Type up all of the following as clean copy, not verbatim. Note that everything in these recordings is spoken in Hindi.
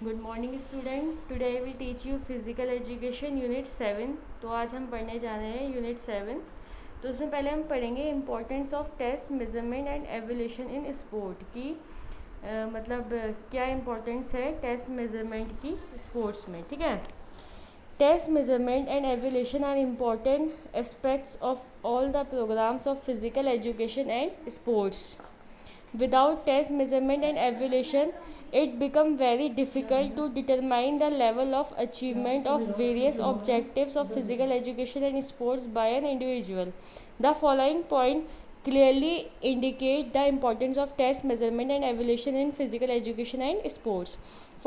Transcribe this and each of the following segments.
Good morning student, today I will teach you physical education unit 7। तो आज हम पढ़ने जा रहे हैं यूनिट 7। तो उसमें पहले हम पढ़ेंगे importance of test measurement and evaluation in sport की मतलब क्या इम्पोर्टेंस है टेस्ट मेजरमेंट की स्पोर्ट्स में। ठीक है। Test measurement and evaluation are important aspects of all the programmes of physical education and sports. Without test measurement and evaluation, it becomes very difficult to determine the level of achievement of various objectives of physical education and sports by an individual. The following point clearly indicate the importance of test measurement and evaluation in physical education and sports.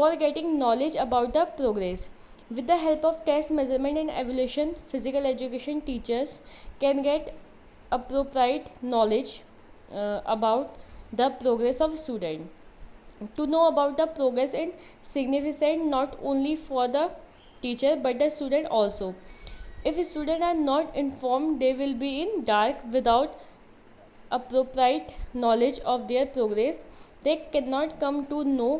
For getting knowledge about the progress, with the help of test measurement and evaluation, physical education teachers can get appropriate knowledge about the progress of student. To know about the progress is significant not only for the teacher but the student also. If students are not informed, they will be in dark without appropriate knowledge of their progress. They cannot come to know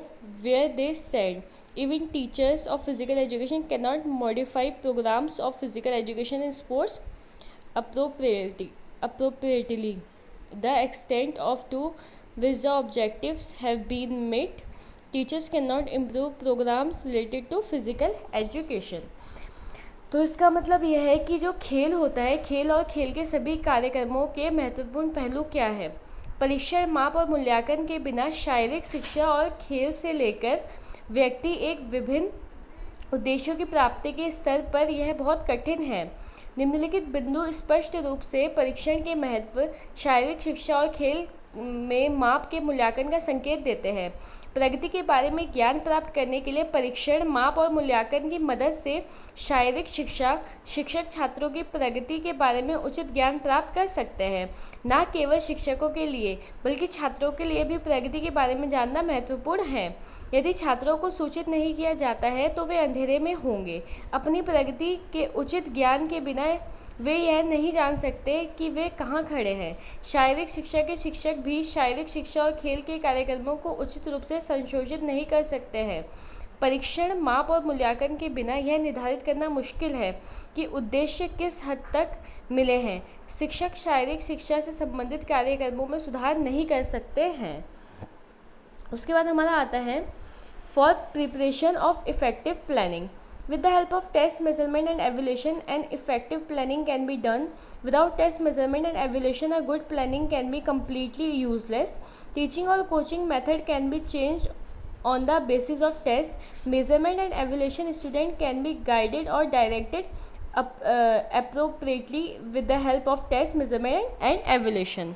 where they stand. Even teachers of physical education cannot modify programs of physical education and sports appropriately. The extent of to which the objectives have been met. Teachers cannot improve programs related to physical education. तो इसका मतलब यह है कि जो खेल होता है, खेल और खेल के सभी कार्यक्रमों के महत्वपूर्ण पहलू क्या है। परीक्षण, माप और मूल्यांकन के बिना शारीरिक शिक्षा और खेल से लेकर व्यक्ति एक विभिन्न उद्देश्यों की प्राप्ति के स्तर पर यह बहुत कठिन है। निम्नलिखित बिंदु स्पष्ट रूप से परीक्षण के महत्व, शारीरिक शिक्षा और खेल में माप के मूल्यांकन का संकेत देते हैं। प्रगति के बारे में ज्ञान प्राप्त करने के लिए परीक्षण, माप और मूल्यांकन की मदद से शारीरिक शिक्षक छात्रों की प्रगति के बारे में उचित ज्ञान प्राप्त कर सकते हैं। न केवल शिक्षकों के लिए बल्कि छात्रों के लिए भी प्रगति के बारे में जानना महत्वपूर्ण है। यदि छात्रों को सूचित नहीं किया जाता है तो वे अंधेरे में होंगे। अपनी प्रगति के उचित ज्ञान के बिना वे यह नहीं जान सकते कि वे कहाँ खड़े हैं। शारीरिक शिक्षा के शिक्षक भी शारीरिक शिक्षा और खेल के कार्यक्रमों को उचित रूप से संशोधित नहीं कर सकते हैं। परीक्षण, माप और मूल्यांकन के बिना यह निर्धारित करना मुश्किल है कि उद्देश्य किस हद तक मिले हैं। शिक्षक शारीरिक शिक्षा से संबंधित कार्यक्रमों में सुधार नहीं कर सकते हैं। उसके बाद हमारा आता है for preparation of effective planning. With the help of test measurement and evaluation, an effective planning can be done. Without test measurement and evaluation, a good planning can be completely useless. Teaching or coaching method can be changed on the basis of test measurement and evaluation. Student can be guided or directed appropriately with the help of test measurement and evaluation.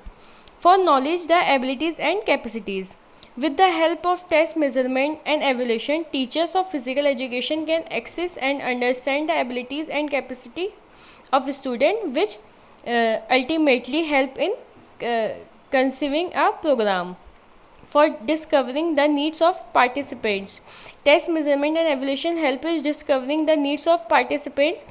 For knowledge, the abilities and capacities. With the help of test measurement and evaluation, teachers of physical education can access and understand the abilities and capacity of students, which ultimately help in conceiving a program. For discovering the needs of participants, test measurement and evaluation help in discovering the needs of participants.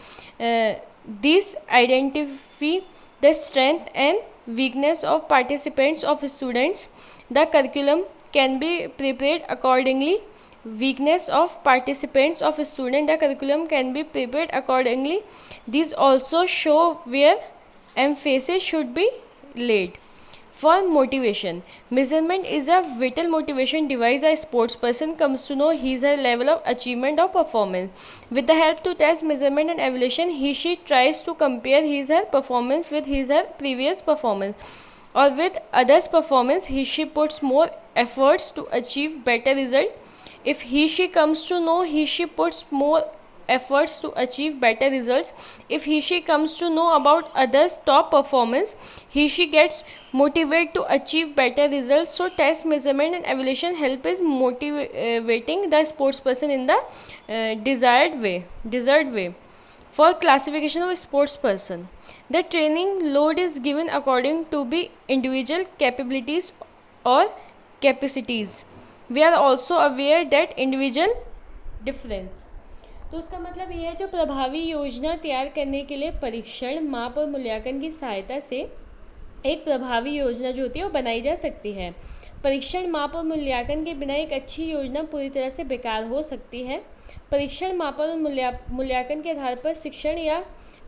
These identify the strength and weakness of participants of students. The curriculum can be prepared accordingly. Weakness of participants of a student, the curriculum can be prepared accordingly. These also show where emphasis should be laid. For motivation, measurement is a vital motivation device. A sports person comes to know his or her level of achievement or performance. With the help to test measurement and evaluation, he/she tries to compare his or her performance with his or her previous performance or with others' performance. He/she puts more efforts to achieve better result. If he/she comes to know he/she puts more efforts to achieve better results. If he/she comes to know about others' top performance, he/she gets motivated to achieve better results. So test measurement and evaluation help is motivating the sports person in the desired way. For classification of a sports person, the training load is given according to the individual capabilities or capacities. We are also aware that individual difference. तो उसका मतलब ये है जो प्रभावी योजना तैयार करने के लिए परीक्षण, माप और मूल्यांकन की सहायता से एक प्रभावी योजना जो होती है वो बनाई जा सकती है। परीक्षण, माप और मूल्यांकन के बिना एक अच्छी योजना पूरी तरह से बेकार हो सकती है। परीक्षण, माप और मूल्यांकन के आधार पर शिक्षण या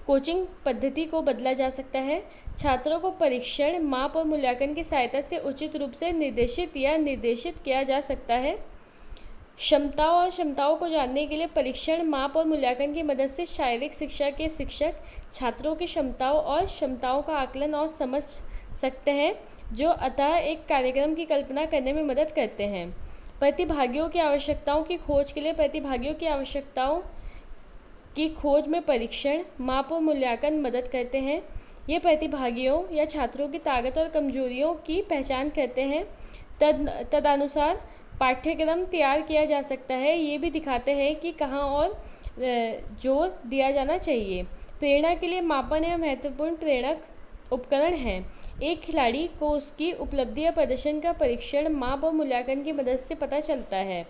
कोचिंग पद्धति को बदला जा सकता है। छात्रों को परीक्षण, माप और मूल्यांकन की सहायता से उचित रूप से निर्देशित किया जा सकता है। क्षमताओं को जानने के लिए परीक्षण, माप और मूल्यांकन की मदद से शारीरिक शिक्षा के शिक्षक छात्रों की क्षमताओं का आकलन और समझ सकते हैं, जो अतः एक कार्यक्रम की कल्पना करने में मदद करते हैं। प्रतिभागियों की आवश्यकताओं की खोज के लिए प्रतिभागियों की आवश्यकताओं की खोज में परीक्षण, माप और मूल्यांकन मदद करते हैं। ये प्रतिभागियों या छात्रों की ताकत और कमजोरियों की पहचान करते हैं। तदनुसार पाठ्यक्रम तैयार किया जा सकता है। ये भी दिखाते हैं कि कहाँ और जोर दिया जाना चाहिए। प्रेरणा के लिए मापन एवं महत्वपूर्ण प्रेरक उपकरण हैं। एक खिलाड़ी को उसकी उपलब्धि या प्रदर्शन का परीक्षण, माप और मूल्यांकन की मदद से पता चलता है।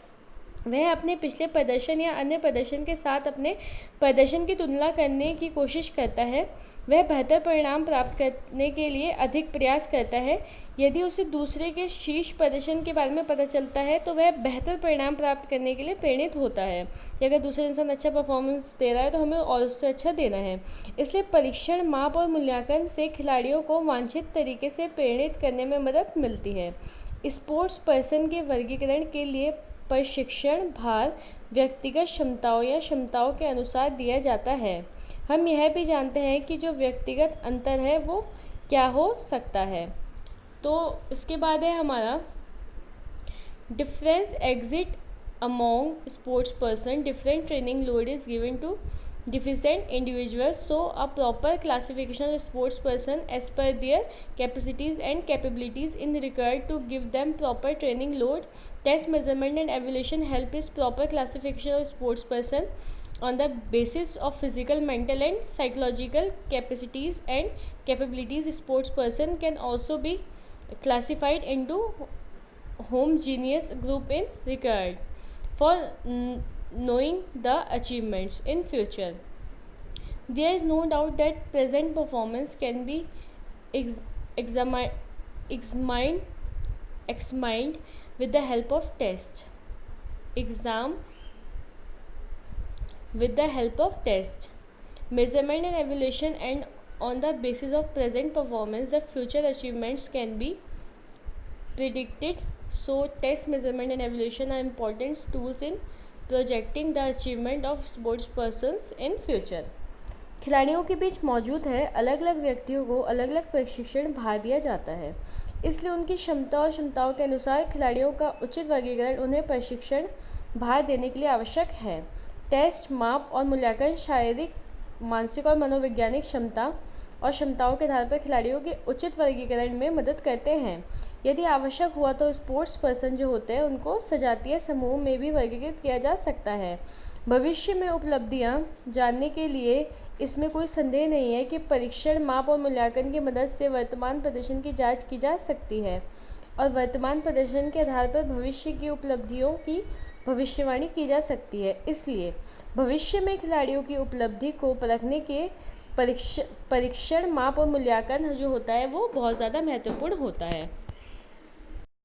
वह अपने पिछले प्रदर्शन या अन्य प्रदर्शन के साथ अपने प्रदर्शन की तुलना करने की कोशिश करता है। वह बेहतर परिणाम प्राप्त करने के लिए अधिक प्रयास करता है। यदि उसे दूसरे के शीर्ष प्रदर्शन के बारे में पता चलता है तो वह बेहतर परिणाम प्राप्त करने के लिए प्रेरित होता है। अगर दूसरा इंसान अच्छा परफॉर्मेंस दे रहा है तो हमें और उससे अच्छा देना है। इसलिए परीक्षण, माप और मूल्यांकन से खिलाड़ियों को वांछित तरीके से प्रेरित करने में मदद मिलती है। स्पोर्ट्स पर्सन के वर्गीकरण के लिए प्रशिक्षण भार व्यक्तिगत क्षमताओं के अनुसार दिया जाता है। हम यह भी जानते हैं कि जो व्यक्तिगत अंतर है वो क्या हो सकता है। तो इसके बाद है हमारा difference exist among sports person. Different training load is given to different individuals, so a proper classification of sports person as per their capacities and capabilities is required to give them proper training load. Test, measurement and evaluation help is proper classification of sports person on the basis of physical, mental and psychological capacities and capabilities. Sports person can also be classified into homogeneous group in required for knowing the achievements in future. There is no doubt that present performance can be examined with the help of test. Measurement and evaluation, and on the basis of present performance the future achievements can be predicted. So test, measurement and evaluation are important tools in projecting the achievement of sports persons in future. खिलाड़ियों के बीच मौजूद है अलग अलग व्यक्तियों को अलग अलग प्रशिक्षण भार दिया जाता है, इसलिए उनकी क्षमताओं के अनुसार खिलाड़ियों का उचित वर्गीकरण उन्हें प्रशिक्षण भार देने के लिए आवश्यक है। टेस्ट, माप और मूल्यांकन शारीरिक, मानसिक और मनोवैज्ञानिक क्षमताओं के आधार पर खिलाड़ियों के उचित वर्गीकरण में मदद करते हैं। यदि आवश्यक हुआ तो स्पोर्ट्स पर्सन जो होते हैं उनको सजातीय समूह में भी वर्गीकृत किया जा सकता है। भविष्य में उपलब्धियां जानने के लिए इसमें कोई संदेह नहीं है कि परीक्षण, माप और मूल्यांकन की मदद से वर्तमान प्रदर्शन की जांच की जा सकती है और वर्तमान प्रदर्शन के आधार पर भविष्य की उपलब्धियों की भविष्यवाणी की जा सकती है। इसलिए भविष्य में खिलाड़ियों की उपलब्धि को परखने के परीक्षण, माप और मूल्यांकन जो होता है वो बहुत ज़्यादा महत्वपूर्ण होता है।